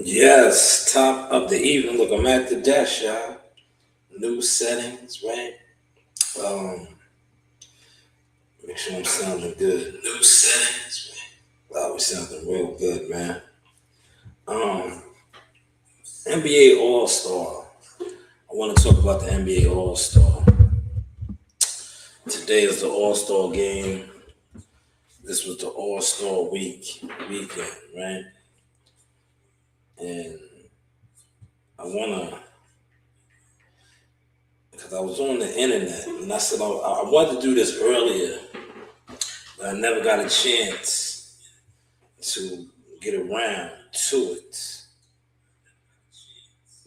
Yes, top of the evening. Look, I'm at the desk, y'all. New settings, right? Um, Make sure I'm sounding good. New settings, right? Wow, we sounding real good, man. Um, NBA All Star. I want to talk about the NBA All Star. Today is the All Star game. This was the All Star weekend, right? And I wanna, because I was on the internet and I said I wanted to do this earlier, but I never got a chance to get around to it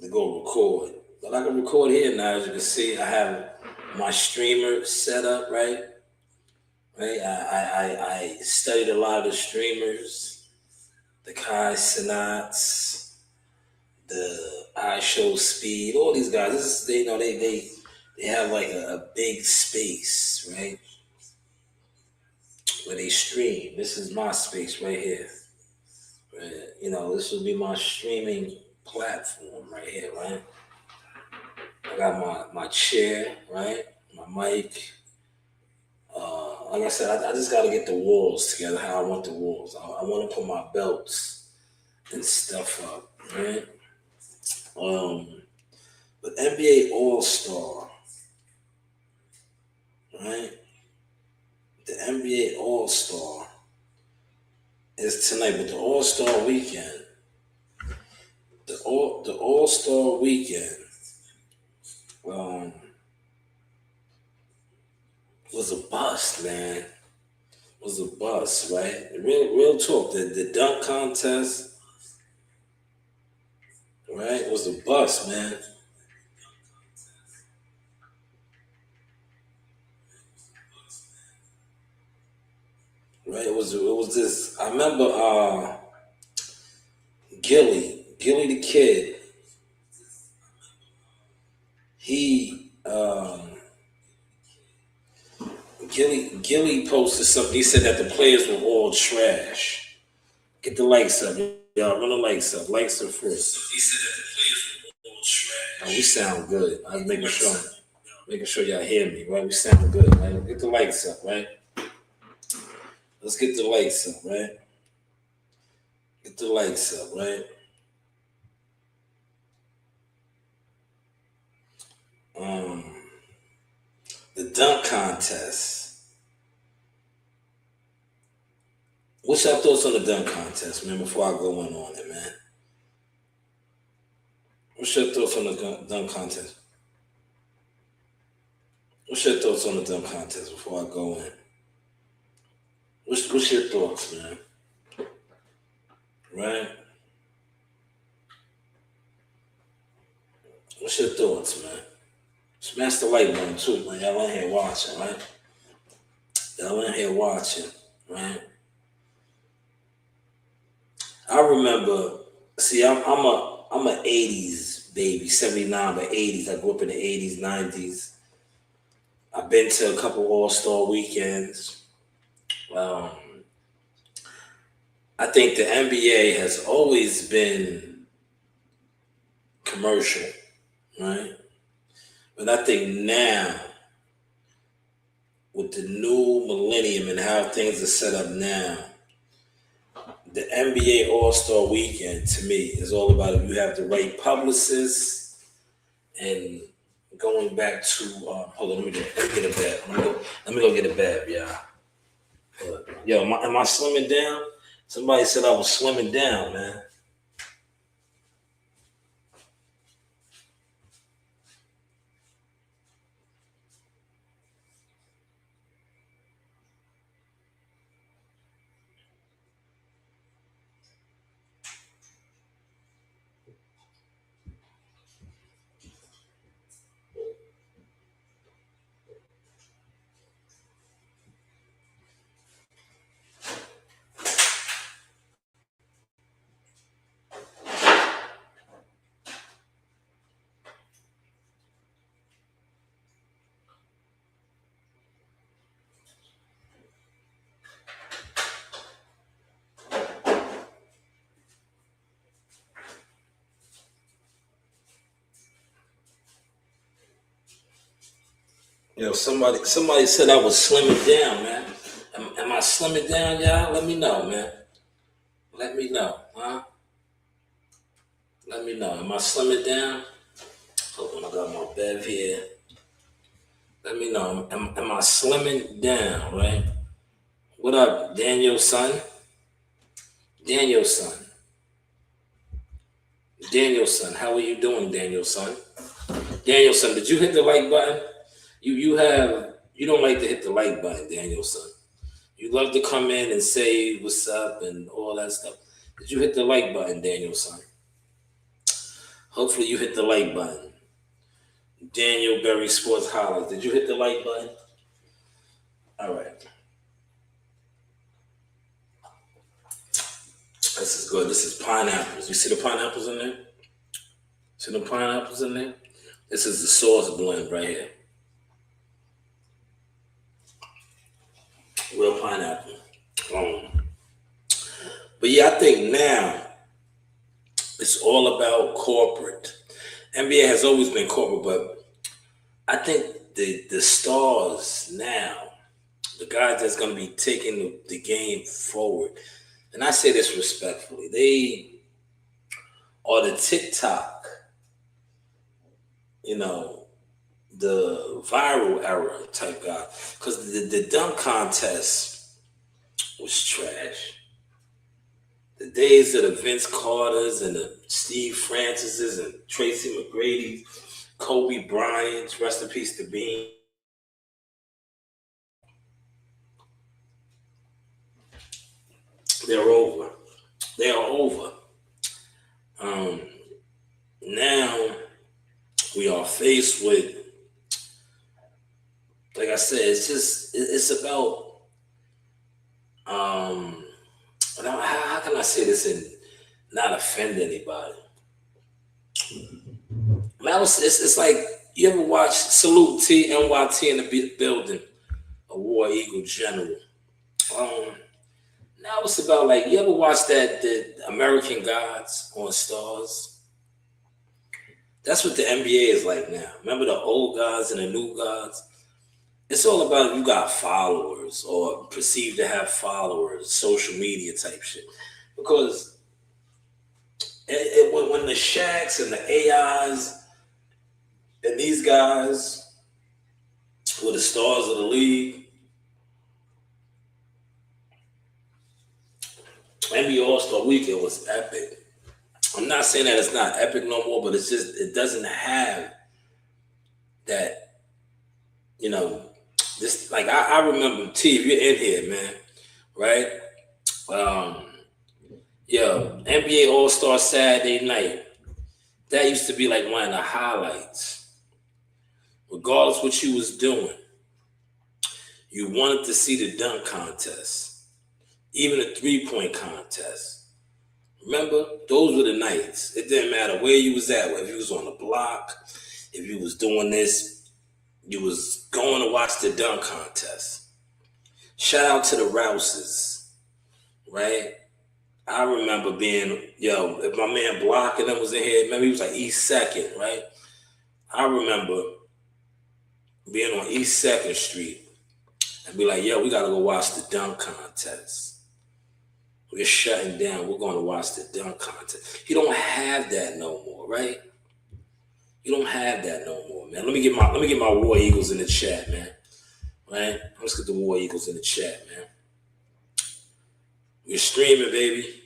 to go record. But I can record here now. As you can see, I have my streamer set up, right? Right. I studied a lot of the streamers, the Kai Sinats, the I Show Speed, all these guys. This is they have like a big space, right? Where they stream. This is my space right here. Right? This will be my streaming platform right here, right? I got my chair, right? My mic. Like I said, I just got to get the walls together. How I want the walls. I want to put my belts and stuff up, right? Um, but NBA All Star, right? The NBA All Star is tonight, but the All Star weekend, the All Star weekend, um, was a bust, man. Was a bust, right? Real talk. The dunk contest, right, was a bust, man. Right? It was this. I remember Gilly the kid. He Gilly posted something. He said that the players were all trash. Get the likes up, y'all. Run the likes up. Likes are first. He said that the players were all trash. Oh, we sound good. I'm making sure y'all hear me. Right? We sound good. Right? Get the likes up. Right? Let's get the likes up. Right? Get the likes up. Right? Um, the dunk contest. What's your thoughts on the dunk contest, man? Before I go in on it, man. What's your thoughts on the dunk contest? What's your thoughts on the dunk contest before I go in? What's your thoughts, man? Right? What's your thoughts, man? Smash the like button too, man. Y'all in here watching, right? Y'all in here watching, right? I remember. See, I'm a '80s baby, '79, but '80s. I grew up in the '80s, '90s. I've been to a couple All Star weekends. Um, I think the NBA has always been commercial, right? But I think now, with the new millennium and how things are set up now, the NBA All Star Weekend to me is all about if you have the right publicists and going back to hold on, let me get a bab. Let me go get a bab, y'all. Yo, am I slimming down? Somebody said I was slimming down, man. Somebody said I was slimming down, man. Am I slimming down, y'all? Let me know, man. Let me know, huh? Let me know. Am I slimming down? Hold on, I got my bev here. Let me know. Am I slimming down, right? What up, Daniel son? Daniel son. Daniel son. How are you doing, Daniel son? Daniel son, did you hit the like button? You don't like to hit the like button, Daniel son. You love to come in and say what's up and all that stuff. Did you hit the like button, Daniel son? Hopefully you hit the like button. Daniel Berry Sports Holla. Did you hit the like button? All right. This is good. This is pineapples. You see the pineapples in there? See the pineapples in there? This is the sauce blend right here. Real pineapple. But yeah, I think now it's all about corporate. NBA has always been corporate, but I think the stars now, the guys that's going to be taking the game forward, and I say this respectfully, they are the TikTok, the viral era type guy. Because the dunk contest was trash. The days of the Vince Carters and the Steve Francis's and Tracy McGrady's, Kobe Bryant's, rest in peace to Bean. They're over. They are over. Now we are faced with, like I said, it's about how can I say this and not offend anybody? Man, it's like you ever watch Salute T NYT in the building, a War Eagle General. Now it's about like you ever watch the American Gods on Stars? That's what the NBA is like now. Remember the old gods and the new gods? It's all about if you got followers or perceived to have followers, social media type shit. Because when the Shaqs and the AIs and these guys were the stars of the league, NBA All-Star Weekend was epic. I'm not saying that it's not epic no more, but it's just, it doesn't have that, this, like, I remember, T, if you're in here, man, right? NBA All-Star Saturday night, that used to be like one of the highlights. Regardless what you was doing, you wanted to see the dunk contest, even a three-point contest. Remember, those were the nights. It didn't matter where you was at, if you was on the block, if you was doing this, you was going to watch the dunk contest. Shout out to the Rouses, right? I remember being, if my man Block and them was in here, remember he was like East 2nd, right? I remember being on East 2nd Street and be like, we got to go watch the dunk contest. We're shutting down. We're going to watch the dunk contest. You don't have that no more, right? You don't have that no more, man. Let me get my War Eagles in the chat, man. Right? Let's get the War Eagles in the chat, man. We're streaming, baby.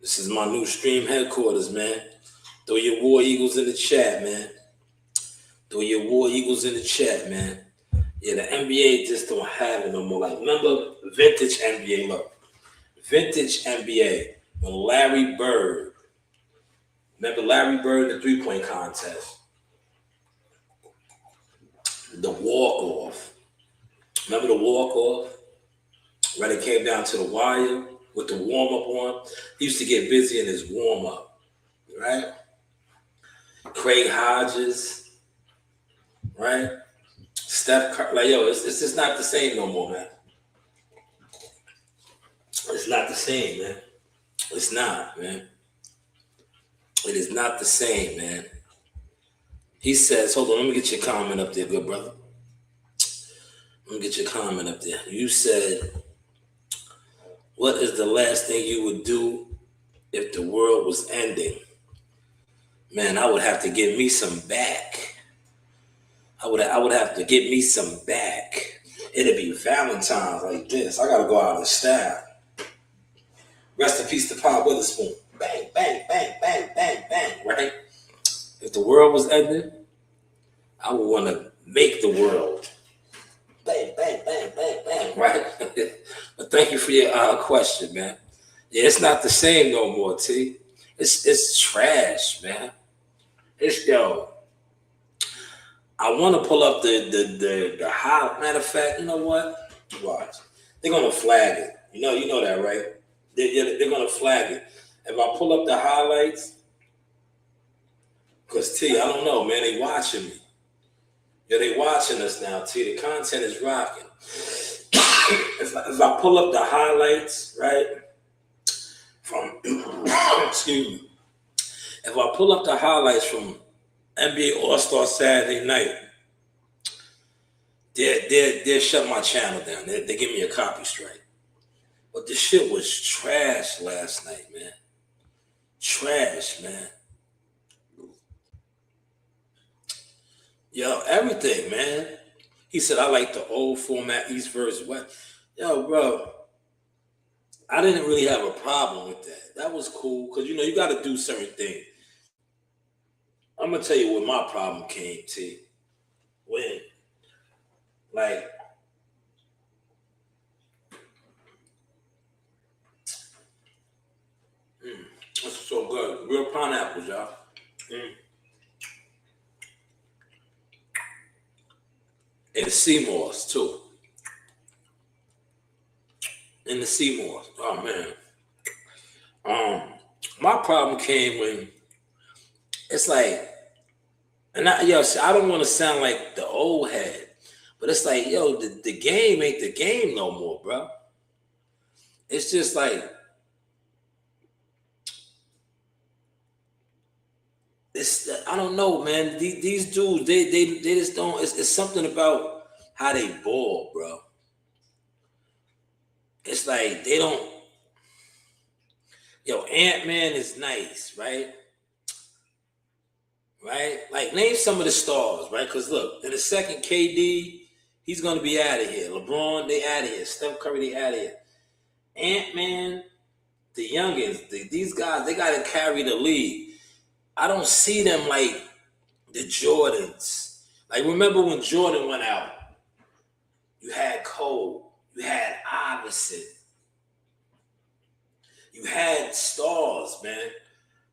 This is my new stream headquarters, man. Throw your War Eagles in the chat, man. Throw your War Eagles in the chat, man. Yeah, the NBA just don't have it no more. Like, remember vintage NBA? Look. Vintage NBA when Larry Bird, remember Larry Bird, the three-point contest, the walk-off. Remember the walk-off? When it came down to the wire with the warm-up on, he used to get busy in his warm-up, right? Craig Hodges, right? Steph Curry, like, it's just not the same no more, man. It's not the same, man. It's not, man. It is not the same, man. He says, hold on, let me get your comment up there, good brother. Let me get your comment up there. You said, what is the last thing you would do if the world was ending? Man, I would have to get me some back. I would have to get me some back. It'd be Valentine's like this. I gotta go out of style. Rest in peace to Paul Witherspoon. Bang, bang, bang, bang, bang, bang, right? If the world was ending, I would want to make the world. Bang, bang, bang, bang, bang, right? But thank you for your question, man. Yeah, it's not the same no more, T. It's trash, man. It's yo. I want to pull up the high. Matter of fact, you know what? Watch. They're gonna flag it. You know that, right? They're gonna flag it. If I pull up the highlights, because T, I don't know, man. They watching me. Yeah, they watching us now, T. The content is rocking. If I pull up the highlights, right, from excuse me. If I pull up the highlights from NBA All-Star Saturday night, they'll shut my channel down. They give me a copy strike. But the shit was trash last night, man. Trash, man. Yo, everything, man. He said, I like the old format, East versus West. Yo, bro, I didn't really have a problem with that. That was cool, because, you got to do certain things. I'm going to tell you where my problem came, T. When, like, this is so good. Real pineapples, y'all. And the Seymours, too. And the Seymours. Oh, man. My problem came when it's like, and I don't want to sound like the old head, but it's like, yo, the game ain't the game no more, bro. It's just like, I don't know, man. These dudes, they just don't. It's something about how they ball, bro. It's like they don't. Yo, Ant-Man is nice, right? Right? Like, name some of the stars, right? Because look, in a second, KD, he's gonna be out of here. LeBron, they out of here. Steph Curry, they out of here. Ant-Man, the youngins, these guys, they gotta carry the league. I don't see them like the Jordans. Like, remember when Jordan went out? You had Cole, you had Iverson, you had stars, man.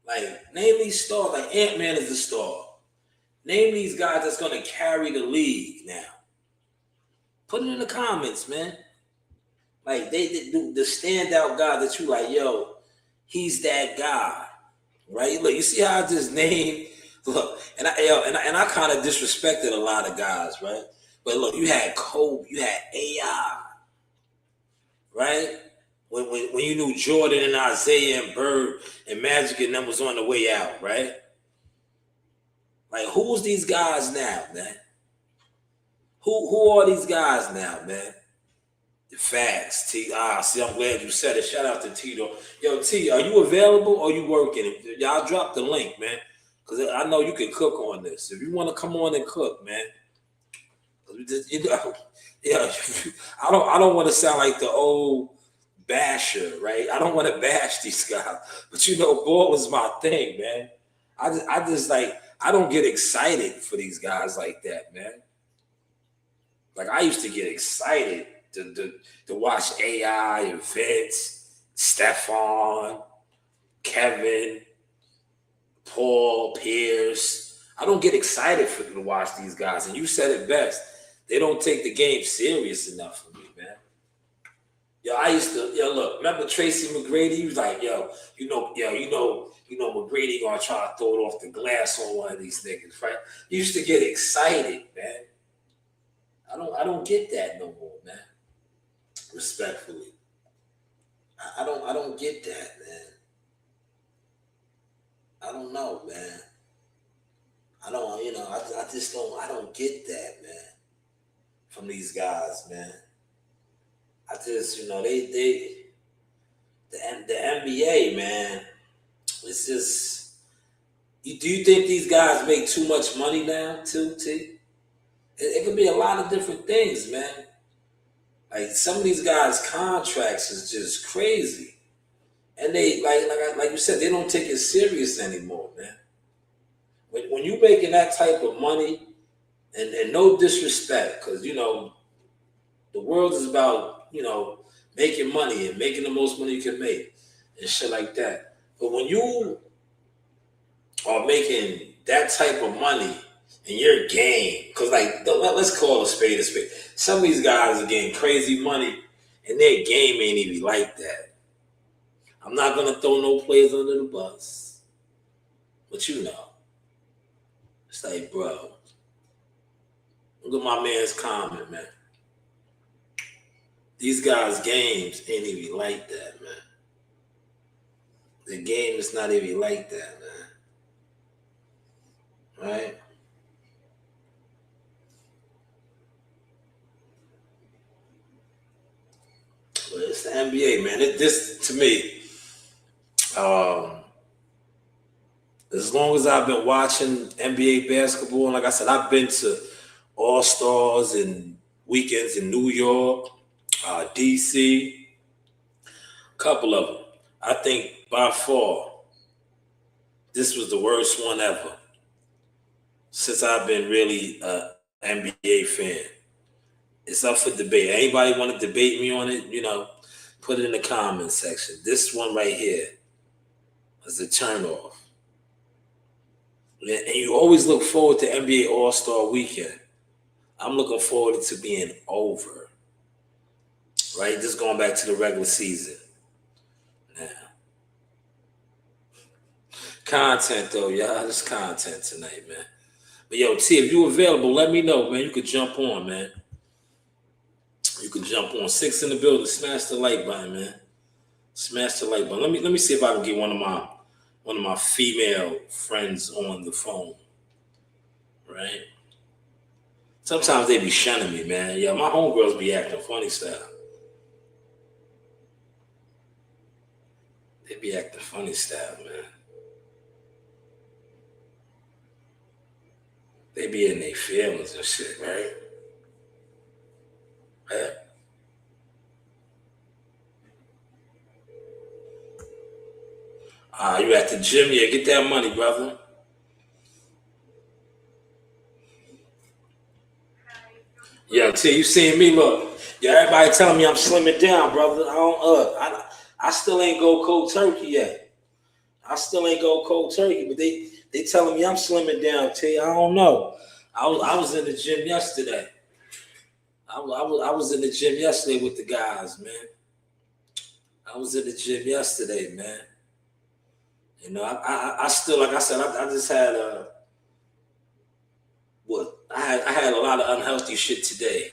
Like, name these stars. Like, Ant-Man is a star. Name these guys that's gonna carry the league now. Put it in the comments, man. Like, they do the standout guy that you like, yo, he's that guy, right? Look, you see how I just named. Look, and I kind of disrespected a lot of guys, right? But look, you had Kobe, you had AI, right? When you knew Jordan and Isaiah and Bird and Magic and them was on the way out, right? Like, who's these guys now, man? Who are these guys now, man? The facts, T. See, I'm glad you said it. Shout out to Tito. Yo, T, are you available or are you working? Y'all drop the link, man. Because I know you can cook on this. If you want to come on and cook, man. Yeah, I don't want to sound like the old basher, right? I don't want to bash these guys. But ball was my thing, man. I just like, I don't get excited for these guys like that, man. Like, I used to get excited to watch AI and Vince, Stephon, Kevin, Paul, Pierce. I don't get excited to watch these guys. And you said it best. They don't take the game serious enough for me, man. Yo, I used to, look, remember Tracy McGrady? He was like, McGrady gonna try to throw it off the glass on one of these niggas, right? You used to get excited, man. I don't get that no more, man. Respectfully. I don't get that, man. I don't know, man. I don't, I just don't, I don't get that, man. from these guys, man. I just, the NBA, man. It's just. Do you think these guys make too much money now, too, T? It could be a lot of different things, man. Like some of these guys' contracts is just crazy, and they like you said, they don't take it serious anymore, man. When you making that type of money, and no disrespect, because the world is about making money and making the most money you can make and shit like that. But when you are making that type of money in your game, because let's call a spade a spade. Some of these guys are getting crazy money and their game ain't even like that. I'm not gonna throw no players under the bus, but it's like, bro, look at my man's comment, man. These guys' games ain't even like that, man. The game is not even like that, man. Right? But it's the NBA, man. This to me, as long as I've been watching NBA basketball, and like I said, I've been to All Stars and weekends in New York, DC, a couple of them. I think by far this was the worst one ever since I've been really an NBA fan. It's up for debate. Anybody want to debate me on it? Put it in the comments section. This one right here is a turnoff. And you always look forward to NBA All-Star Weekend. I'm looking forward to it being over. Right? Just going back to the regular season. Now, content though, y'all. Just content tonight, man. But yo, T, if you available, let me know, man. You could jump on, man. You can jump on. 6 in the building. Smash the like button, man. Smash the like button. Let me see if I can get one of my female friends on the phone. Right? Sometimes they be shunning me, man. Yeah, my homegirls be acting funny style. They be acting funny style, man. They be in their feelings and shit, right? Yeah. You at the gym? Yeah, get that money, brother. Yeah, T, you seeing me? Look, yeah, everybody telling me I'm slimming down, brother. I don't. I still ain't go cold turkey yet. I still ain't go cold turkey, but they telling me I'm slimming down. T, I don't know. I was in the gym yesterday. I was in the gym yesterday with the guys, man. I was in the gym yesterday, man. I still, like I said, I just had I had a lot of unhealthy shit today.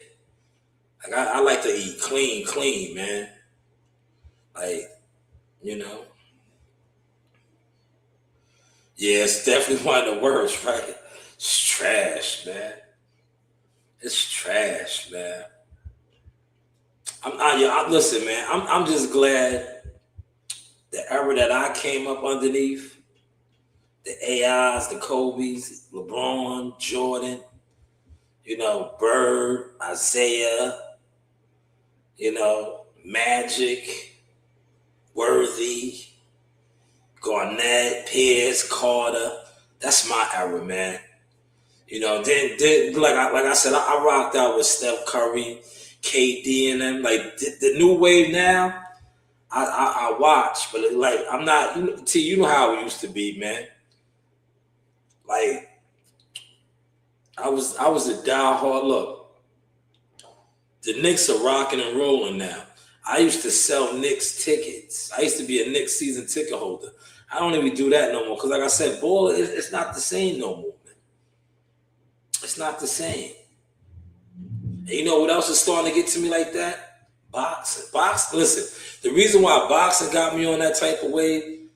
Like I like to eat clean, man. Like, you know, yeah, it's definitely one of the worst, right? It's trash, man. It's trash, man. Listen, man. I'm just glad the era that I came up underneath, the AIs, the Kobe's, LeBron, Jordan, Bird, Isaiah, Magic, Worthy, Garnett, Pierce, Carter. That's my era, man. Then like I said, I rocked out with Steph Curry, KD, and them. Like the new wave now, I watch, but I'm not. You know how it used to be, man. Like I was a diehard. Look, the Knicks are rocking and rolling now. I used to sell Knicks tickets. I used to be a Knicks season ticket holder. I don't even do that no more because, like I said, ball it's not the same no more, man. It's not the same. And you know what else is starting to get to me like that? Boxing. Listen, the reason why boxing got me on that type of wave,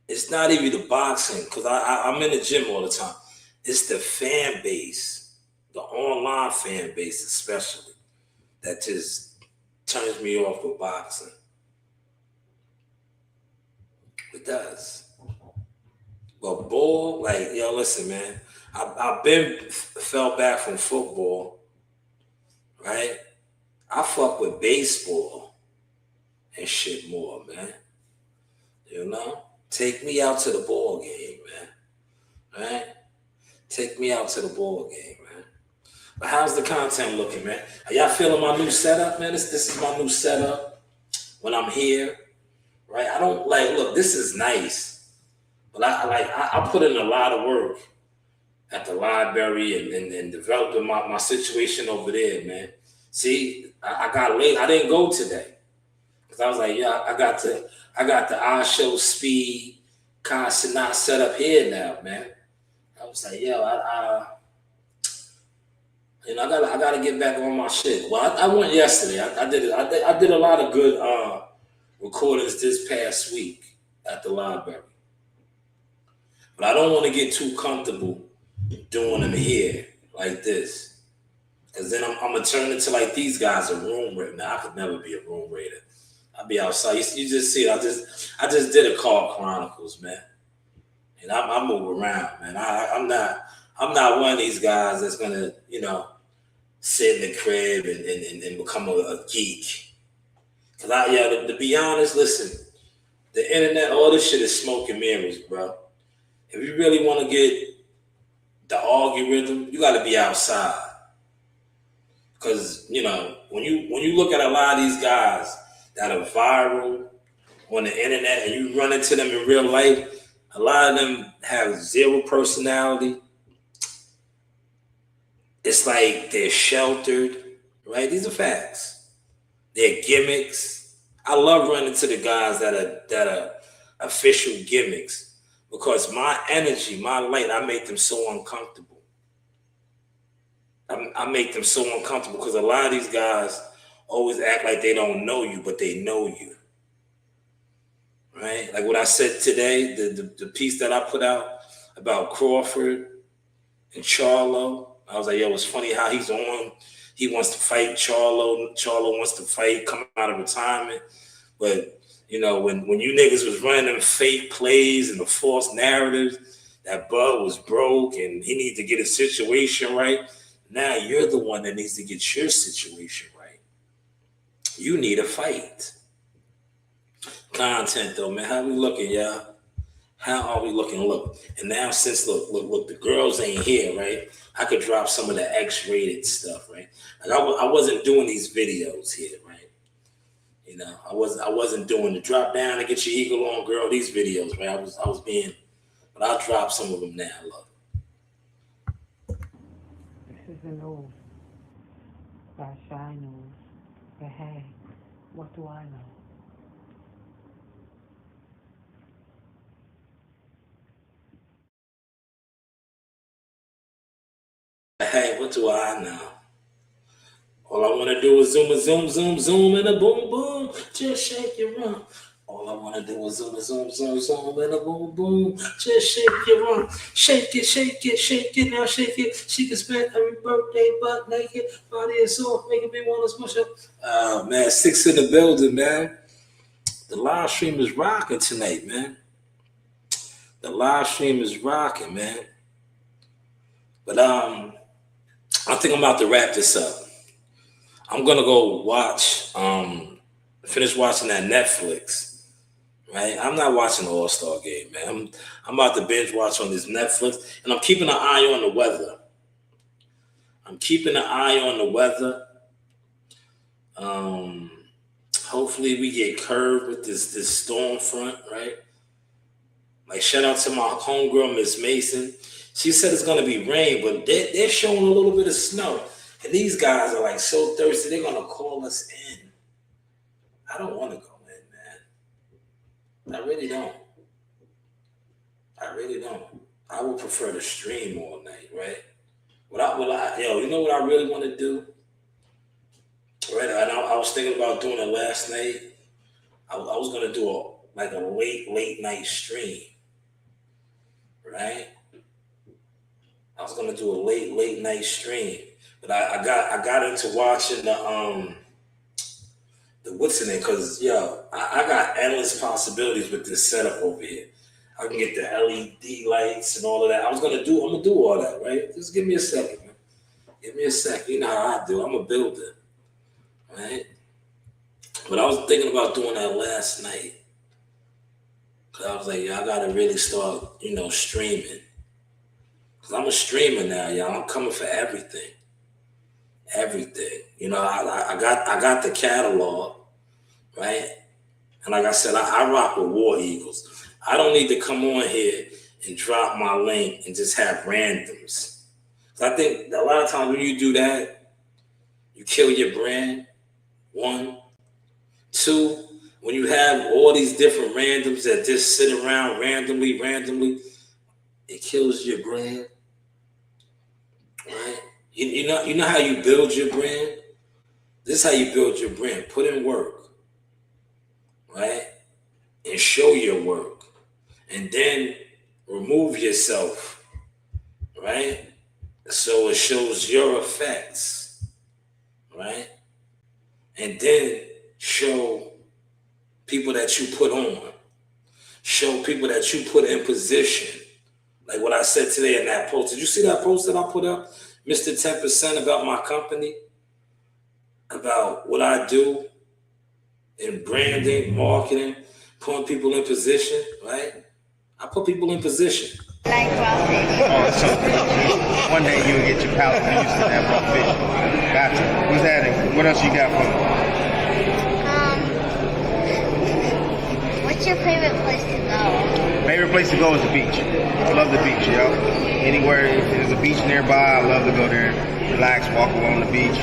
it's not even the boxing because I'm in the gym all the time. It's the fan base, the online fan base especially. that just turns me off with boxing. It does. But ball, like, yo, listen, man. I've been fell back from football, right? I fuck with baseball and shit more, man. You know? Take me out to the ball game, man. Right? Take me out to the ball game, man. But how's the content looking, man? Are y'all feeling my new setup, man? This is my new setup when I'm here, right? I don't like, look, this is nice, but I put in a lot of work at the library and developing my situation over there, man. See, I got late. I didn't go today because I was like, yeah, I got the I show speed constant not set up here now, man. I was like, yo, I gotta get back on my shit. Well, I went yesterday. I did a lot of good recordings this past week at the library, but I don't want to get too comfortable doing them here like this, because then I'm gonna turn into like these guys a room raider. Now I could never be a room raider. I'll be outside. You just see it. I just did a Car Chronicles, man, and I move around, man. I'm not one of these guys that's gonna sit in the crib and become a geek. Cause to be honest, listen, the internet, all this shit is smoke and mirrors, bro. If you really want to get the algorithm, you got to be outside. Because when you look at a lot of these guys that are viral on the internet and you run into them in real life, a lot of them have zero personality. It's like they're sheltered, right? These are facts. They're gimmicks. I love running into the guys that are official gimmicks because my energy, my light, I make them so uncomfortable. I make them so uncomfortable because a lot of these guys always act like they don't know you, but they know you. Right? Like what I said today, the piece that I put out about Crawford and Charlo. I was like, yo, it's funny how he's on. He wants to fight Charlo. Charlo wants to fight, come out of retirement. But, when you niggas was running them fake plays and the false narratives, that Bud was broke and he needed to get his situation right. Now you're the one that needs to get your situation right. You need a fight. Content though, man. How we looking, y'all? How are we looking? Look, and now since look, the girls ain't here, right? I could drop some of the X-rated stuff, right? Like I wasn't doing these videos here, right? I wasn't doing the drop down and get your eagle on, girl. These videos, right? I was being, but I'll drop some of them now. Look. This is the news by Shanewz. But hey, what do I know? Hey, what do I know? All I want to do is zoom, and a boom, boom. Just shake your rump. All I want to do is zoom, and a boom, boom. Just shake your rump. Shake it, now shake it. She can spend every birthday butt naked. Body is soft, making me want to smush up. Oh, man, 6 in the building, man. The live stream is rocking tonight, man. The live stream is rocking, man. But I think I'm about to wrap this up. I'm gonna go finish watching that Netflix. Right? I'm not watching the All-Star game, man. I'm about to binge watch on this Netflix, and I'm keeping an eye on the weather. Hopefully we get curved with this storm front, right? Like shout out to my homegirl, Miss Mason. She said it's gonna be rain, but they're showing a little bit of snow. And these guys are like so thirsty, they're gonna call us in. I don't want to go in, man. I really don't. I would prefer to stream all night, right? You know what I really want to do? Right, I was thinking about doing it last night. I was gonna do a late night stream, right? I was gonna do a late night stream, But I got into watching the what's in it because I got endless possibilities with this setup over here. I can get the LED lights and all of that. I'm gonna do all that, right? Just give me a second, man. Give me a second. You know how I do. I'm a builder, right? But I was thinking about doing that last night. Cause I was like, I gotta really start, streaming. Cause I'm a streamer now, y'all. I'm coming for everything. Everything. I got the catalog, right? And like I said, I rock with War Eagles. I don't need to come on here and drop my link and just have randoms. So I think a lot of times when you do that, you kill your brand. One. Two, when you have all these different randoms that just sit around randomly, it kills your brand. Right? You know how you build your brand? This is how you build your brand. Put in work. Right? And show your work. And then remove yourself. Right? So it shows your effects. Right? And then show people that you put on. Show people that you put in position. Like what I said today in that post. Did you see that post that I put up? Mr. 10% about my company, about what I do in branding, marketing, putting people in position, right? I put people in position. Like raw fish. So one day you'll get your palate used to that raw fish. Gotcha. What's that? What else you got for Um, what's your favorite place to go? Favorite place to go is the beach. I love the beach, yo. Anywhere if there's a beach nearby, I love to go there, relax, walk along the beach,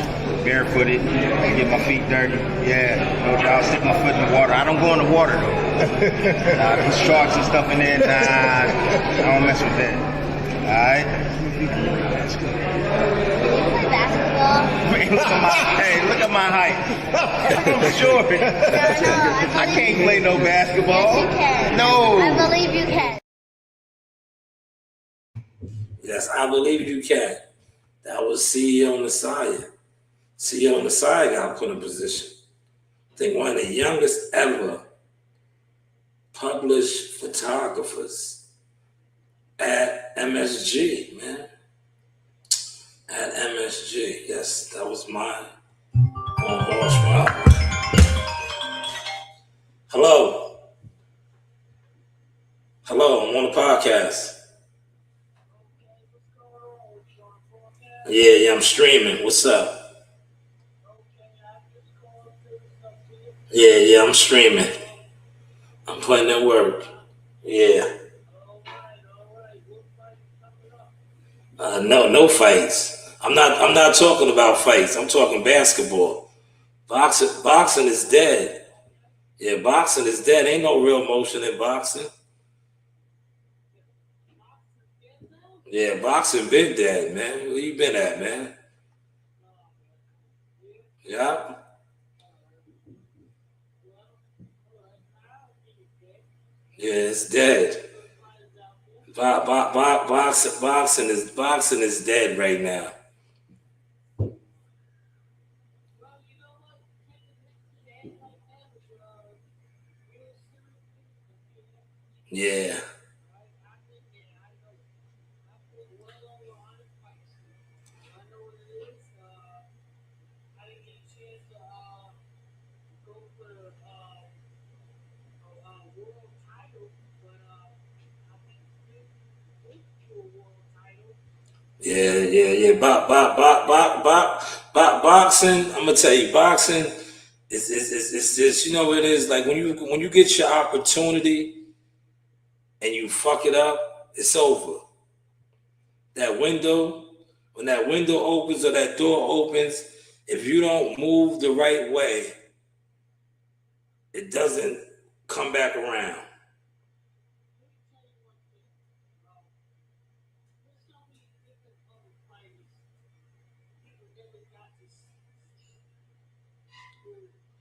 barefooted, get my feet dirty. Yeah, no doubt. I'll stick my foot in the water. I don't go in the water though. There's sharks and stuff in there. Nah, I don't mess with that. All right. Do you play basketball? Man, look at my height. I'm short. No, I can't play no basketball. Yes, you can. No. I believe you can. Yes, I believe you can. That was CEO on the side. CEO on the side got put in position. I think one of the youngest ever published photographers at MSG, man. At MSG. Yes, that was mine. On Marshmallow. Hello. Hello, I'm on the podcast. Yeah, I'm streaming. What's up? Yeah, I'm streaming. I'm putting in work. Yeah. No fights. I'm not talking about fights. I'm talking basketball. Boxing is dead. Yeah, boxing is dead. Ain't no real motion in boxing. Yeah, boxing been dead, man. Where you been at, man? Yeah. Yeah, it's dead. Boxing is dead right now. Yeah. Yeah. Boxing. I'm gonna tell you, boxing is just what it is. Like when you get your opportunity and you fuck it up, it's over. When that window opens or that door opens, if you don't move the right way, it doesn't come back around.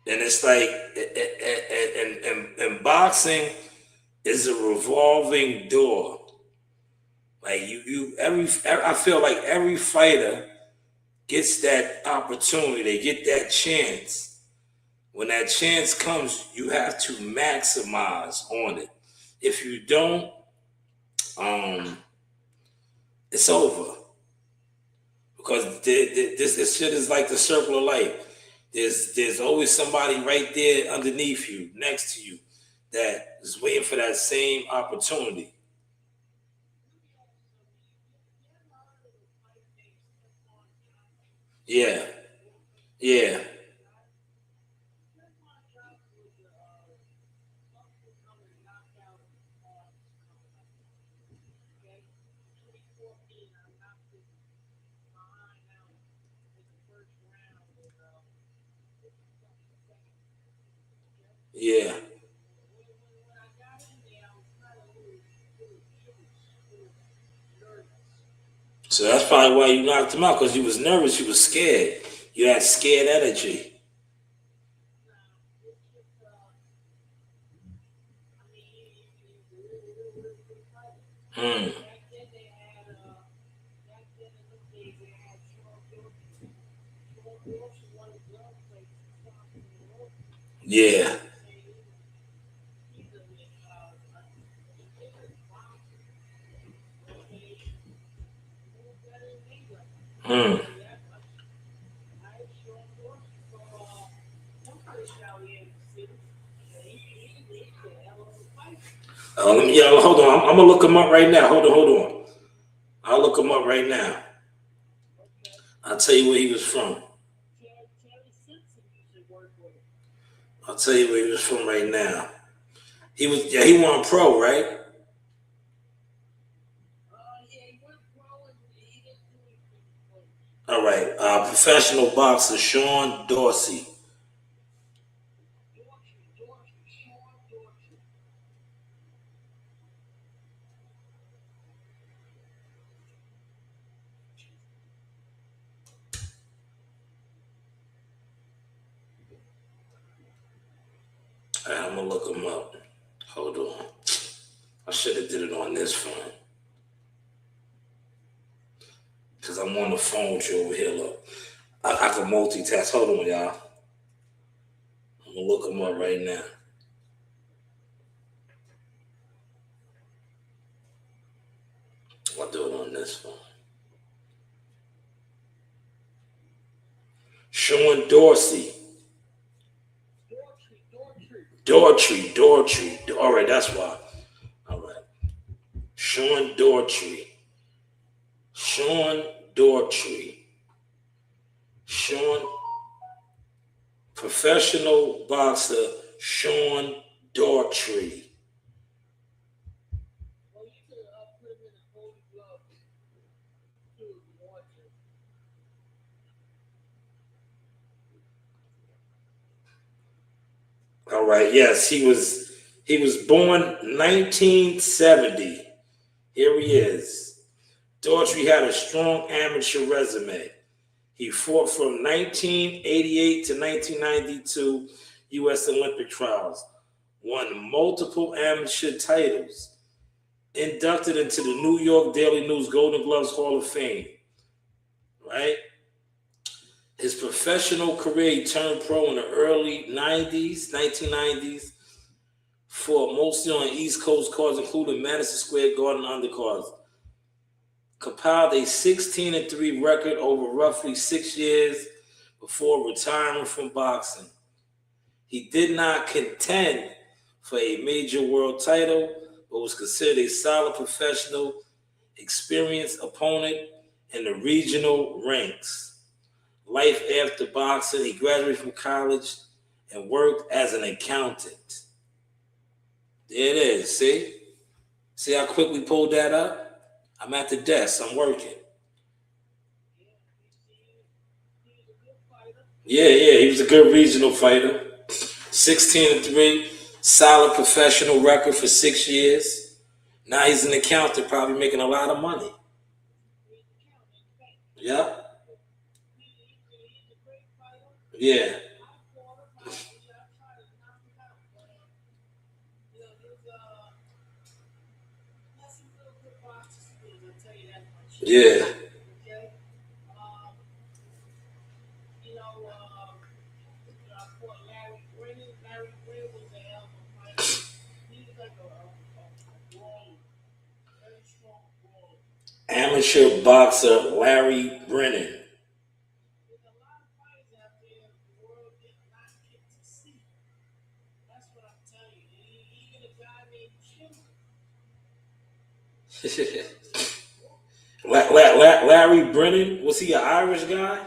And it's like, and boxing is a revolving door. Like I feel like every fighter gets that opportunity, they get that chance. When that chance comes, you have to maximize on it. If you don't, it's over. Because this shit is like the circle of life. There's always somebody right there underneath you, next to you, that is waiting for that same opportunity. Yeah, yeah, yeah. So that's probably why you knocked him out, because you was nervous, you was scared. You had scared energy. Hmm. Yeah. Hmm. Let me, yeah, hold on. I'm gonna look him up right now. Hold on. I'll look him up right now. I'll tell you where he was from. I'll tell you where he was from right now. He won pro, right? All right. Professional boxer Sean Dorsey. All right, I'm gonna look him up. Hold on. I should have did it on this phone, because I'm on the phone with you over here. Look, I can multitask. Hold on, y'all. I'm gonna look him up right now. I'll do it on this phone. Sean Dorsey. Daughtry. All right, that's why. All right. Sean Daughtry. Sean Daughtry. Sean, professional boxer Sean Daughtry. All right, yes, he was born 1970. Here he is. Daughtry had a strong amateur resume. He fought from 1988 to 1992 U.S. Olympic trials, won multiple amateur titles, inducted into the New York Daily News Golden Gloves Hall of Fame, right? His professional career, he turned pro in the early 1990s, fought mostly on East Coast cards, including Madison Square Garden undercards. Compiled a 16-3 record over roughly 6 years before retiring from boxing. He did not contend for a major world title, but was considered a solid professional, experienced opponent in the regional ranks. Life after boxing, he graduated from college and worked as an accountant. There it is, see? See how quick we pulled that up? I'm at the desk, I'm working. Yeah, he was a good regional fighter. 16-3, solid professional record for 6 years. Now he's an accountant, probably making a lot of money. Yeah. Yeah. Yeah. amateur boxer Larry Brennan. Larry Brennan, was he an Irish guy?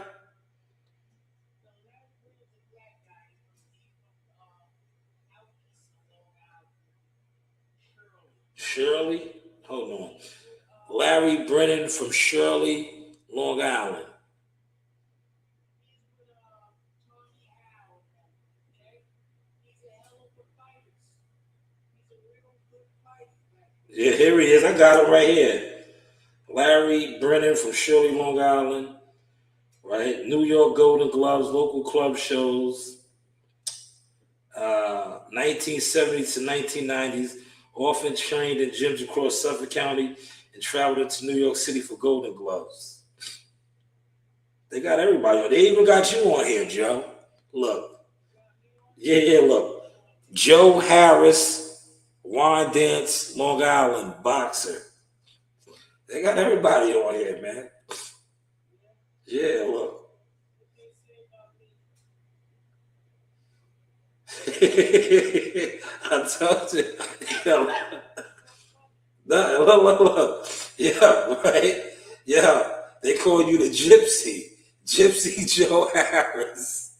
Shirley? Hold on. Larry Brennan from Shirley, Long Island. Yeah, here he is. I got him right here. Larry Brennan from Shirley, Long Island. Right? New York Golden Gloves, local club shows. 1970s to 1990s. Often trained in gyms across Suffolk County and traveled into New York City for Golden Gloves. They got everybody. They even got you on here, Joe. Look. Yeah, look. Joe Harris, Wine Dance, Long Island, boxer. They got everybody on here, man. Yeah, look. I told you. Look. Yeah, right? Yeah. They call you the Gypsy. Gypsy Joe Harris.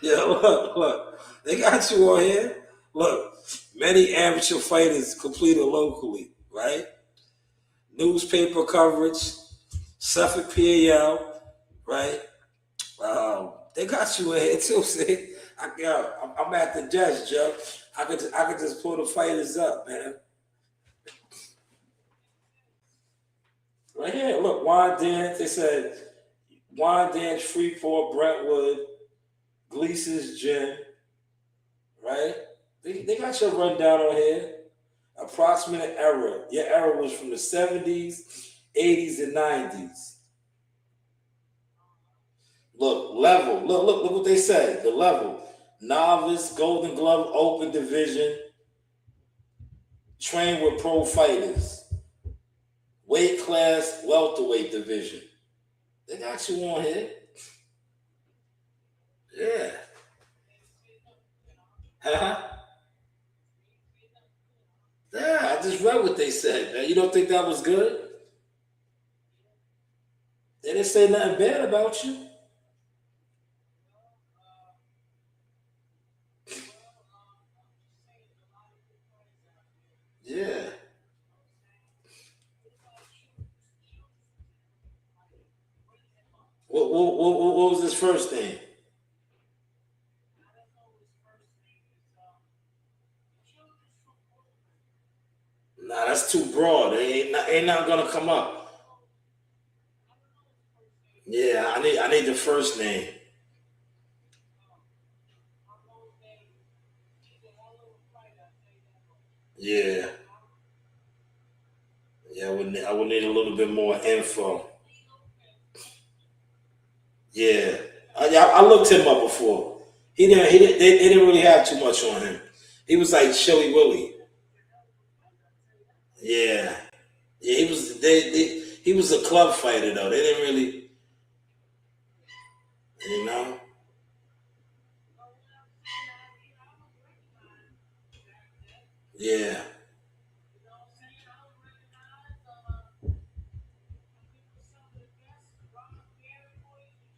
Yeah, look. They got you on here. Look, many amateur fighters completed locally, right? Newspaper coverage, Suffolk PAL, right? They got you in here too. See, I'm at the desk, Joe. I could just pull the fighters up, man. Right here, look, Wine Dance. They said Wine Dance, Freeport, Brentwood, Gleason's Gym, right? They got your rundown on here. Approximate era. Your era was from the 70s, 80s, and 90s. Look, level. Look what they say. The level. Novice, Golden Glove, Open Division. Train with pro fighters. Weight class, welterweight division. They got you on here. Yeah. Huh? Yeah, I just read what they said, man. You don't think that was good? They didn't say nothing bad about you. Yeah. What was his first name? Nah, that's too broad. Ain't not gonna come up. Yeah, I need the first name. Yeah, yeah. I would need a little bit more info. Yeah, I looked him up before. They didn't really have too much on him. He was like Chili Willie. Yeah, yeah. He was a club fighter though. They didn't really, you know. Yeah,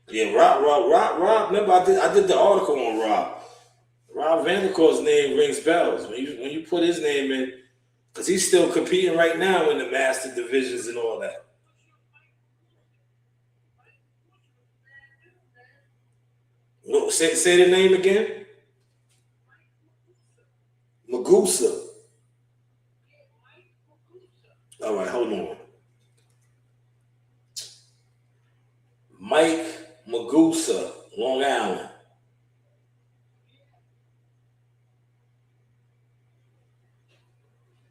yeah. Rob. Remember, I did the article on Rob. Rob Vanderkort's name rings bells when you put his name in, because he's still competing right now in the master divisions and all that. Well, say the name again. Magusa. All right, hold on. Mike Magusa, Long Island.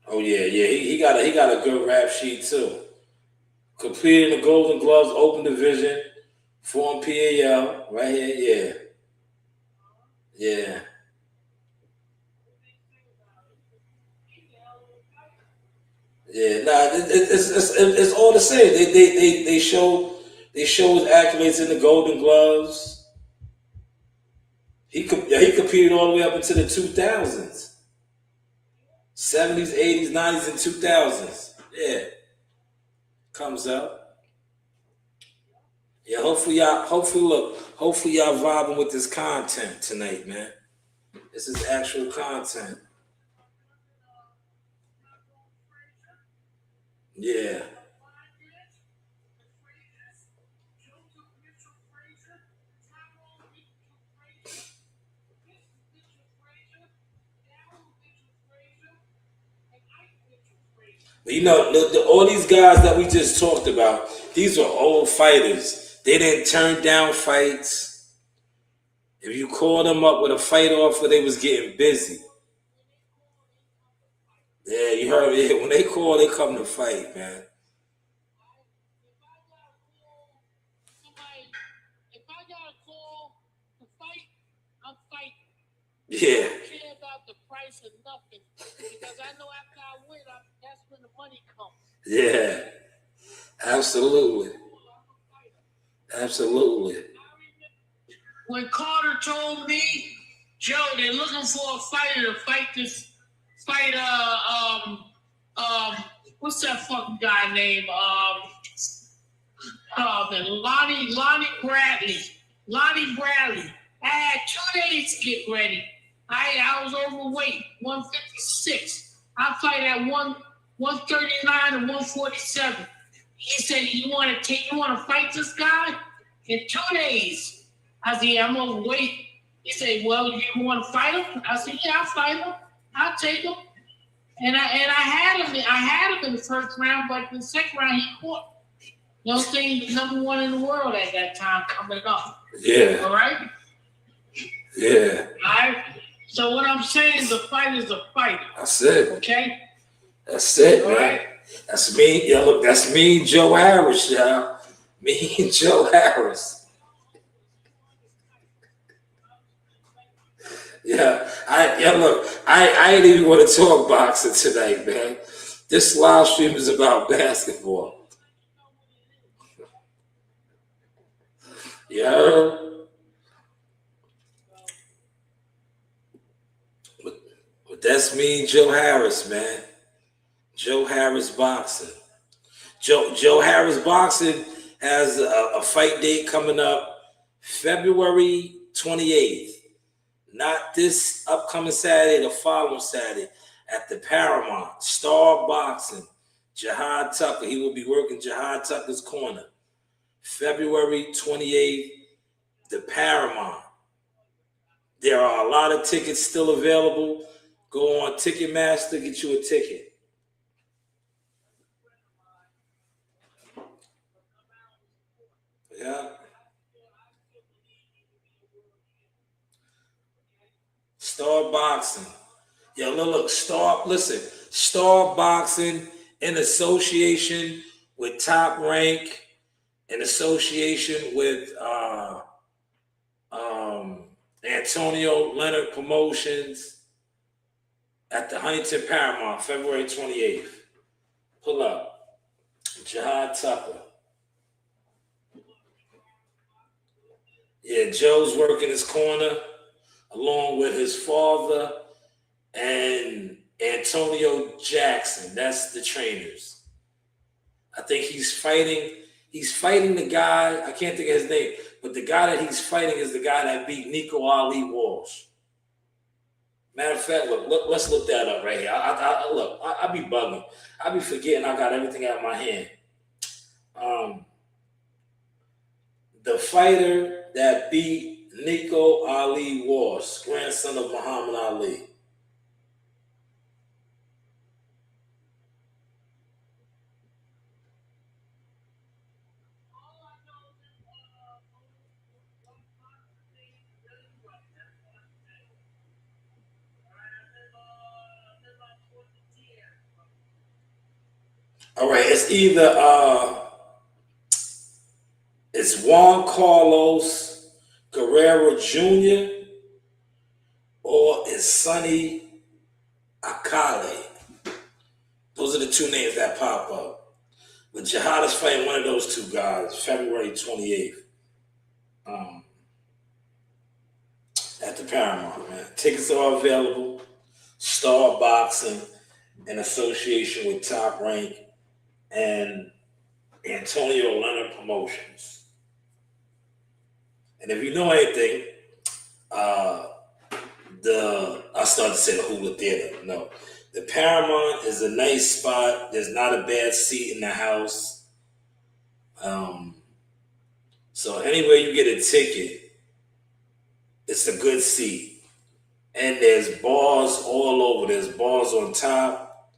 Oh yeah. He got a good rap sheet too. Completed the Golden Gloves Open Division, formed PAL right here. Yeah. Yeah, nah, it's all the same. They show his accolades in the Golden Gloves. He competed all the way up into the 2000s, 70s, 80s, 90s, and 2000s. Yeah, comes up. Yeah, hopefully y'all vibing with this content tonight, man. This is actual content. Yeah. You know, all these guys that we just talked about, these are old fighters. They didn't turn down fights. If you called them up with a fight offer, they was getting busy. Yeah, you heard it. When they call, they come to fight, man. Yeah. Yeah. Absolutely. Absolutely. When Carter told me, Joe, they're looking for a fighter to fight fight what's that fucking guy name? Lonnie Bradley. Lonnie Bradley. I had 2 days to get ready. I was overweight, 156. I fight at 139 and 147. He said, you want to fight this guy? In 2 days. I said, yeah, I'm overweight. He said, well, you want to fight him? I said, yeah, I'll fight him. I'll take him. And I had him in the first round, but in the second round he fought. You know what I'm saying? He's #1 in the world at that time coming up. Yeah. All right? Yeah. All right? So what I'm saying is a fight is a fight. That's it. Okay? That's it, all man. Right? That's me. Yeah, look, that's me and Joe Harris, y'all. Me and Joe Harris. Yeah, I ain't even want to talk boxing tonight, man. This live stream is about basketball. Yeah. But that's me and Joe Harris, man. Joe Harris boxing. Joe Harris boxing has a fight date coming up February 28th. Not this upcoming Saturday, the following Saturday at the Paramount. Star Boxing. Jihad Tucker. He will be working Jihad Tucker's corner. February 28th, the Paramount. There are a lot of tickets still available. Go on Ticketmaster, get you a ticket. Yeah. Star Boxing. Yo, look, Star Boxing in association with Top Rank, in association with Antonio Leonard Promotions at the Huntington Paramount, February 28th. Pull up. Jihad Tucker. Yeah, Joe's working his corner along with his father and Antonio Jackson. That's the trainers. I think he's fighting the guy, I can't think of his name, but the guy that he's fighting is the guy that beat Nico Ali Walsh. Matter of fact, let's look that up right here. I be bugging. I be forgetting I got everything out of my hand. The fighter that beat Nico Ali Walsh, grandson of Muhammad Ali. All right, it's either it's Juan Carlos Guerrero Jr. or it's Sonny Akale. Those are the two names that pop up. But Jihad is fighting one of those two guys, February 28th. At the Paramount, man. Tickets are available. Star Boxing in association with Top Rank and Antonio Leonard Promotions. And if you know anything, I started to say the Hula Theater. No. The Paramount is a nice spot. There's not a bad seat in the house. So anywhere you get a ticket, it's a good seat. And there's bars all over. There's bars on top.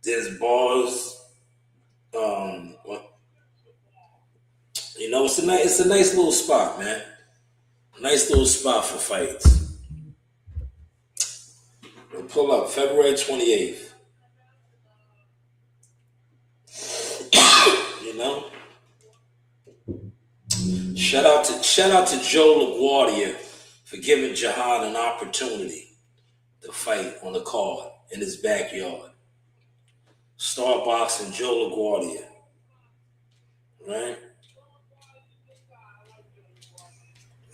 There's bars. It's a nice little spot, man. Nice little spot for fights. We'll pull up February 28th. You know? Shout out to Joe LaGuardia for giving Jihad an opportunity to fight on the card in his backyard. Star Boxing, Joe LaGuardia. Right?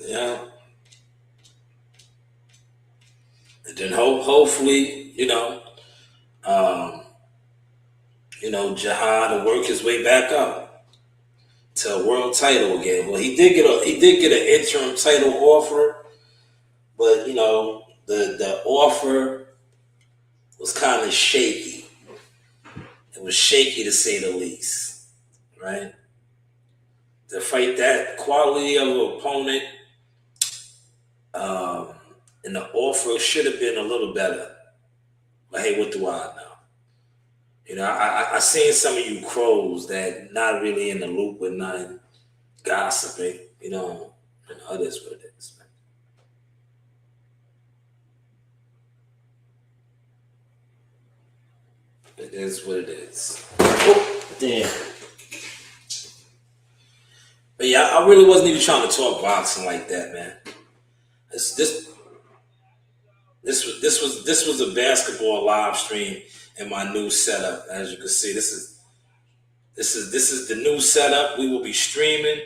Yeah. And then hopefully, Jihad will work his way back up to a world title again. Well, he did get an interim title offer, but the offer was kind of shaky. It was shaky to say the least, right? To fight that quality of an opponent, and the offer should have been a little better. But hey, what do I know? I seen some of you crows that not really in the loop with nothing, gossiping, and it is what it is, man. It is what it is. Oh, damn. But yeah, I really wasn't even trying to talk boxing like that, man. This was a basketball live stream in my new setup. As you can see, this is the new setup. We will be streaming.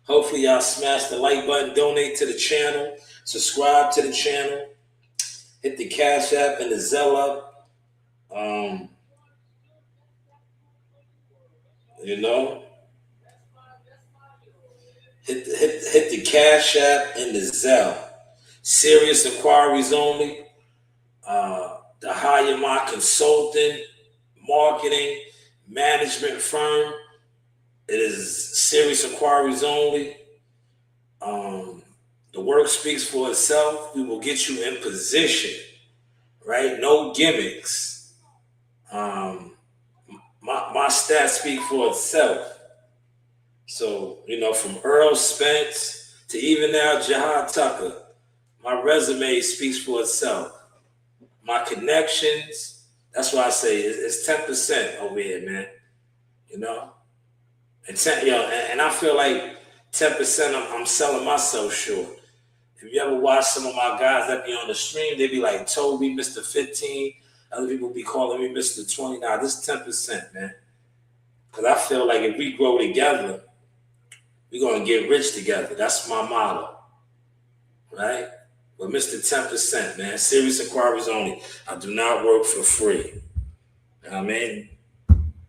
Hopefully, y'all smash the like button, donate to the channel, subscribe to the channel, hit the Cash App and the Zelle up. Hit the Cash App and the Zelle. Serious inquiries only. The Hire My Consulting, marketing, management firm. It is serious inquiries only. The work speaks for itself. We will get you in position, right? No gimmicks. My stats speak for itself. So, from Earl Spence to even now Jihad Tucker, my resume speaks for itself. My connections, that's why I say it's 10% over here, man. And I feel like 10% I'm selling myself short. If you ever watch some of my guys that be on the stream, they be like Toby, Mr. 15. Other people be calling me Mr. 20. Nah, this is 10%, man. Because I feel like if we grow together, we're going to get rich together. That's my motto, right? But Mr. 10%, man, serious inquiries only. I do not work for free. You know what I mean?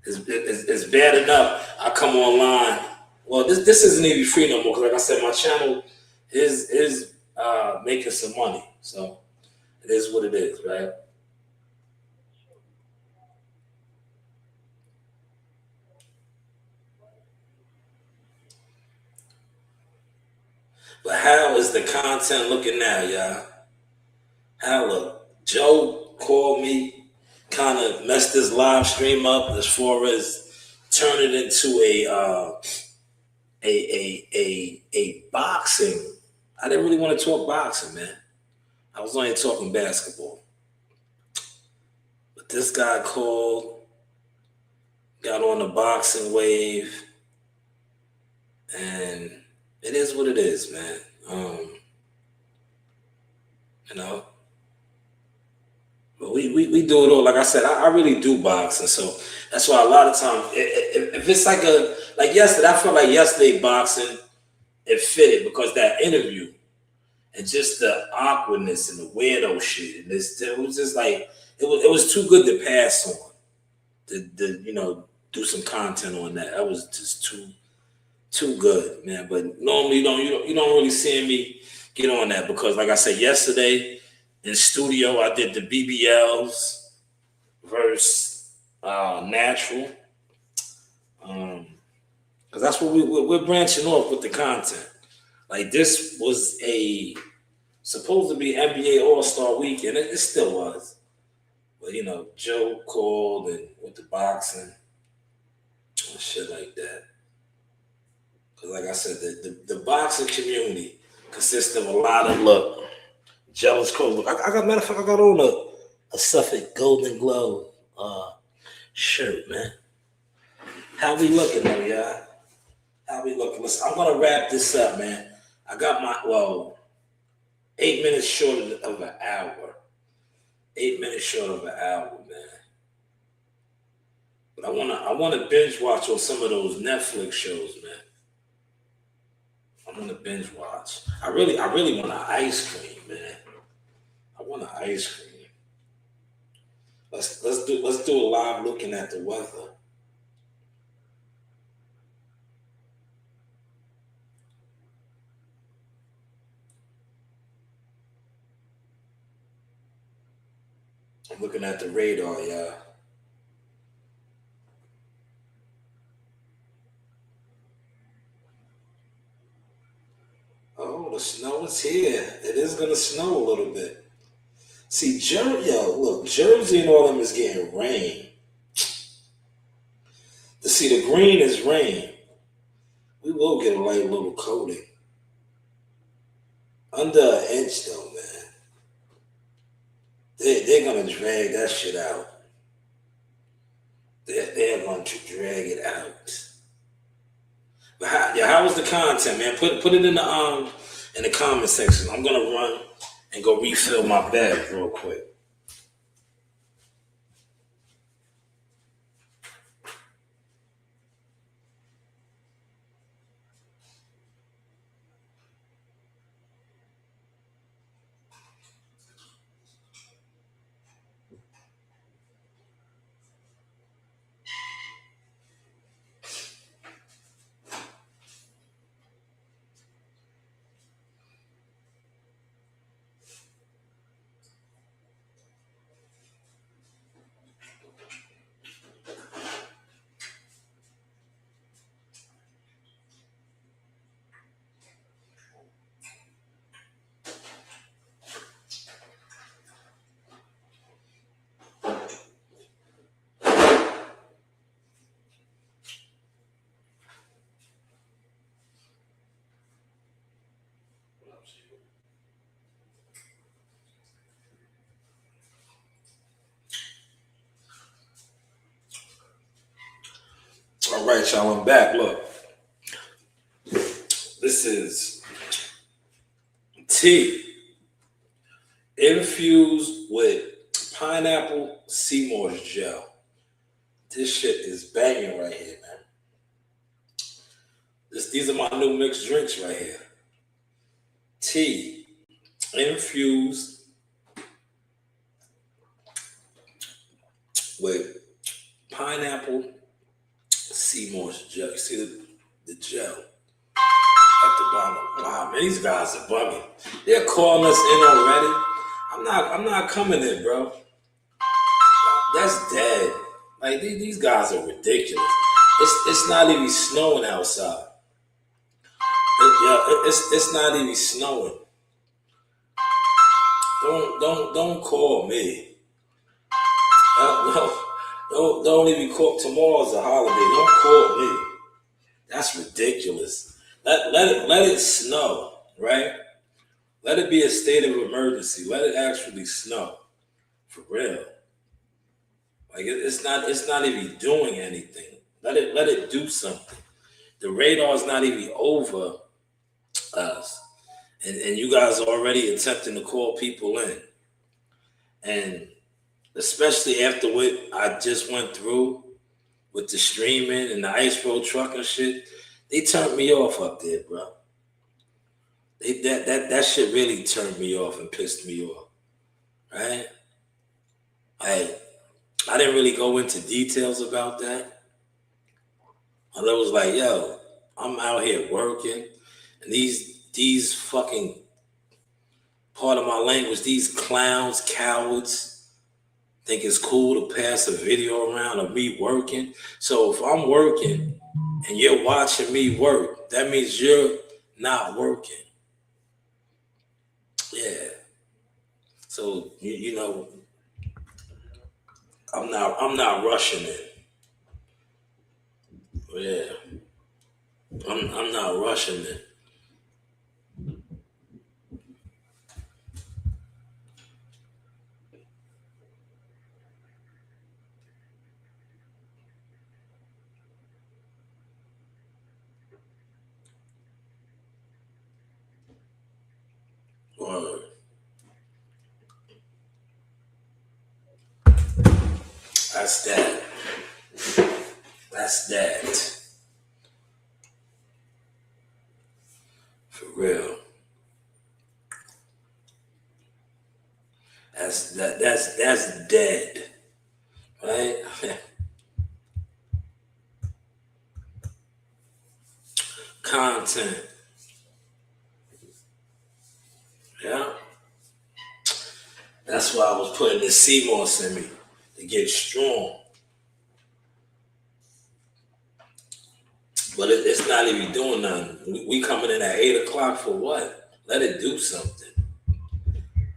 It's bad enough I come online. Well, this isn't even free no more because, like I said, my channel is making some money. So it is what it is, right? But how is the content looking now, y'all? How look? Joe called me, kind of messed this live stream up as far as turn it into a boxing. I didn't really want to talk boxing, man. I was only talking basketball. But this guy called, got on the boxing wave, and it is what it is, man. But we do it all. Like I said, I really do boxing, so that's why a lot of times, if it's like yesterday, I felt like yesterday boxing it fitted because that interview and just the awkwardness and the weirdo shit, and it was just like it was too good to pass on. To do some content on that. That was just too good, man. But normally you don't really see me get on that because, like I said yesterday in studio, I did the BBLs versus natural, because that's what we're branching off with the content. Like this was supposed to be NBA All Star Weekend. It still was, but Joe called and with the boxing and shit like that. Because, like I said, the boxing community consists of a lot of jealous coach. Look, I got matter of fact, I got on a Suffolk Golden Glove shirt, man. How we looking though, y'all? How we looking? Listen, I'm gonna wrap this up, man. I got 8 minutes short of an hour. 8 minutes short of an hour, man. But I wanna binge watch on some of those Netflix shows, man. I want to binge watch. I really want an ice cream, man. I want an ice cream. Let's do a live looking at the weather. I'm looking at the radar, y'all. Oh, the snow is here. It is gonna snow a little bit. See, Jersey and all of them is getting rain. See, the green is rain. We will get a light little coating. Under an inch, though, man. They're gonna drag that shit out. They're going to drag it out. But how was the content, man? Put it in the comment section. I'm gonna run and go refill my bag real quick. All right, y'all, I'm back. Look, this is tea infused with pineapple Seymour's gel. This shit is banging right here, man. These are my new mixed drinks right here. Tea infused with pineapple Seymour's gel. You see the gel at the bottom. Wow, man, these guys are bugging. They're calling us in already. I'm not coming in, bro. That's dead. Like these guys are ridiculous. It's not even snowing outside. It's not even snowing. Don't call me. Don't even call. Tomorrow's a holiday. Don't call me. That's ridiculous. Let it snow, right? Let it be a state of emergency. Let it actually snow, for real. Like it's not even doing anything. Let it do something. The radar's not even over us, and you guys are already attempting to call people in, and especially after what I just went through with the streaming and the ice road truck and shit. They turned me off up there, bro. That shit really turned me off and pissed me off, right? I didn't really go into details about that. I was like, yo, I'm out here working, and these fucking, part of my language, these clowns, cowards, think it's cool to pass a video around of me working. So if I'm working and you're watching me work, that means you're not working. Yeah. So you know, I'm not rushing it. Yeah. I'm not rushing it. Word. That's that. That's that. For real. That's dead. Right? Content. Yeah. That's why I was putting the CMOS in me to get strong. But it's not even doing nothing. We coming in at 8 o'clock for what? Let it do something.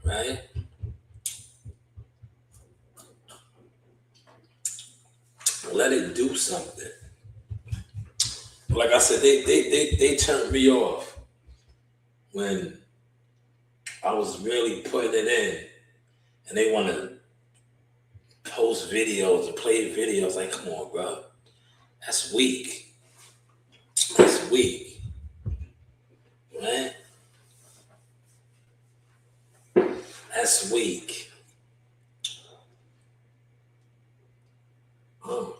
Right? Let it do something. Like I said, they turned me off when I was really putting it in, and they want to post videos and play videos. Like, come on, bro, that's weak. That's weak, right? That's weak. Oh.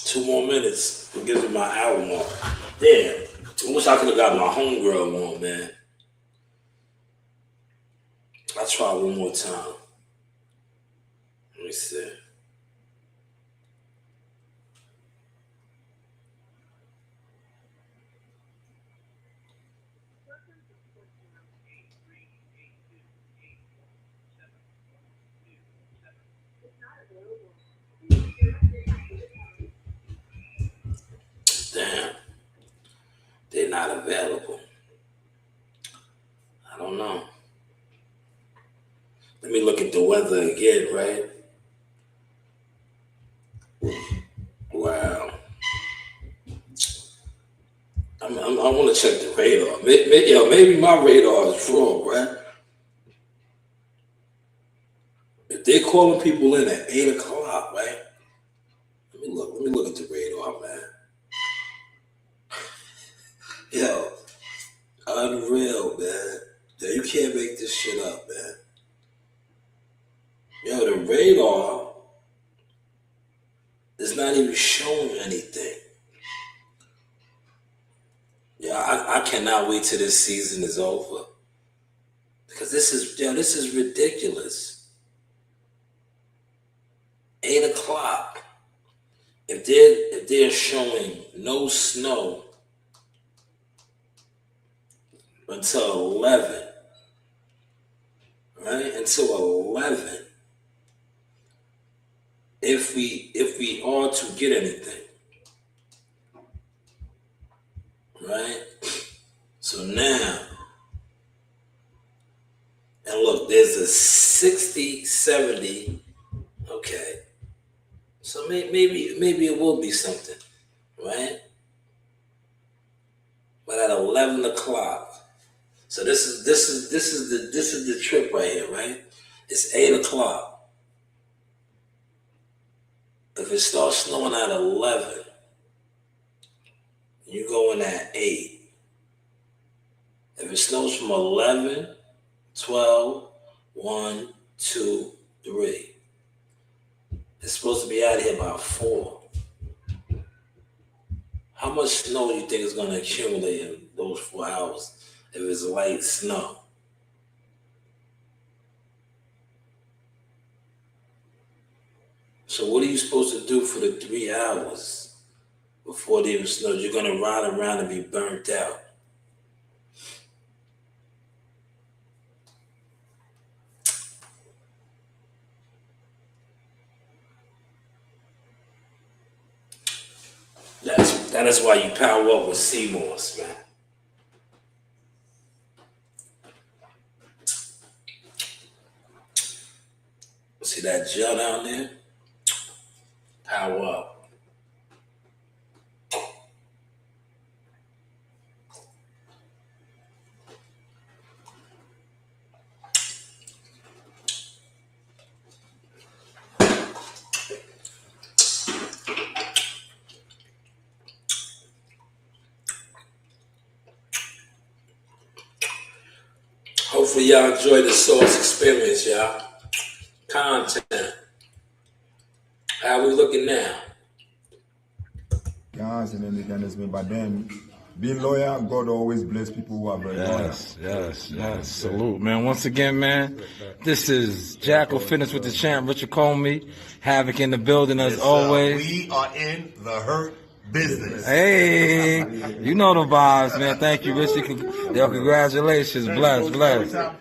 2 more minutes. It gives me my hour mark. Damn. I wish I could have got my homegirl on, man. I'll try one more time. Let me see. Damn. They're not available. I don't know. Let me look at the weather again, right? Wow. I want to check the radar. Maybe my radar is wrong, right? If they're calling people in at 8 o'clock, right? Let me look at the radar, man. Yo, unreal, man. Yo, you can't make this shit up, man. Yo, the radar is not even showing anything. Yeah, I cannot wait till this season is over. Because this is ridiculous. 8 o'clock. If they're showing no snow until 11, right? Until 11. If we are to get anything, right? So now, and look, there's a 60, 70. Okay. So maybe it will be something, right? But at 11 o'clock. So this is the trip right here, right? It's 8 o'clock. If it starts snowing at 11, you going at 8. If it snows from 11, 12, 1, 2, 3, it's supposed to be out of here by 4. How much snow do you think is going to accumulate in those 4 hours if it's light snow? So what are you supposed to do for the 3 hours before it even snows? You're going to ride around and be burnt out. That is why you power up with Shanewz, man. See that gel down there? Power up. Hopefully y'all enjoy the Sauce experience, y'all. Content. How we looking now? Guys, and then the mechanism, but then being loyal, God always bless people who are very loyal. Yes. Salute, man. Once again, man, this is Jackal Fitness with the champ, Richard Comey. Havoc in the building as always. We are in the hurt business. Hey, you know the vibes, man. Thank you, Richard. Yo, congratulations. Bless.